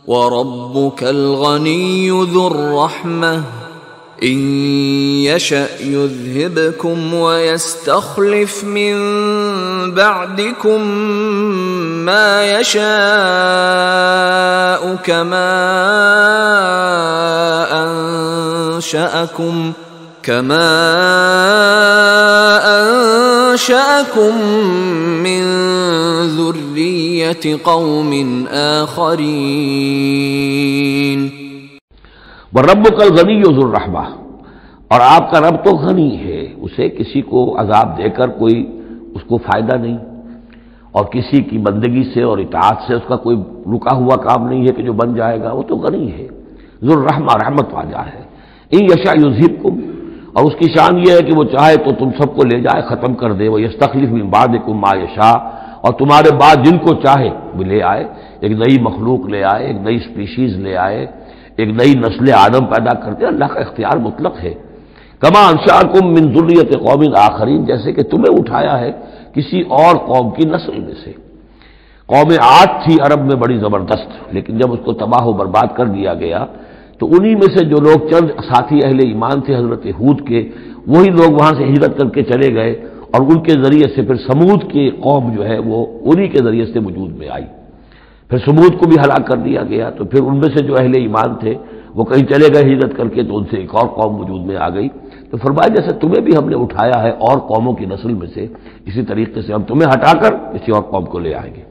وَرَبُّكَ الْغَنِيُّ ذُو الرَّحْمَةِ إِن يَشَأْ يُذْهِبْكُمْ وَيَسْتَخْلِفْ مِن بَعْدِكُم مَّا يَشَاءُ كَمَا أَنشَأَكُم مِّن ذُرِّيَّةِ قَوْمٍ آخَرِينَ۔ وَرَبُّكَ الْغَنِيُّ ذُو الرَّحْمَةِ، اور آپ کا رب تو غنی ہے، اسے کسی کو عذاب دے کر کوئی اس کو فائدہ نہیں، اور کسی کی بندگی سے اور اطاعت سے اس کا کوئی رکا ہوا کام نہیں ہے کہ جو بن جائے گا، وہ تو غنی ہے، ذو الرحمہ، رحمت والا ہے۔ ان یشاء یذھبکم، اور اس کی شان یہ ہے کہ وہ چاہے تو تم سب کو لے جائے، ختم کر دے، وہ یستخلف من بعدکم ما یشاء، اور تمہارے بعد جن کو چاہے وہ لے آئے، ایک نئی مخلوق لے آئے، ایک نئی سپیشیز لے آئے، ایک نئی نسل آدم پیدا کرتے۔ اللہ کا اختیار مطلق ہے۔ کما انشأکم من ذریۃ قوم آخرین، جیسے کہ تمہیں اٹھایا ہے کسی اور قوم کی نسل میں سے۔ قوم عاد تھی عرب میں بڑی زبردست، لیکن جب اس کو تباہ و برباد کر دیا گیا تو انہی میں سے جو لوگ چند ساتھی اہل ایمان تھے حضرت ہود کے، وہی لوگ وہاں سے ہجرت کر کے چلے گئے، اور ان کے ذریعے سے پھر سمود کی قوم جو ہے وہ انہی کے ذریعے سے وجود میں آئی۔ پھر سمود کو بھی ہلاک کر دیا گیا، تو پھر ان میں سے جو اہل ایمان تھے وہ کہیں چلے گئے ہجرت کر کے، تو ان سے ایک اور قوم وجود میں آ گئی۔ تو فرمایا جیسے تمہیں بھی ہم نے اٹھایا ہے اور قوموں کی نسل میں سے، اسی طریقے سے ہم تمہیں ہٹا کر کسی اور قوم کو لے آئیں گے۔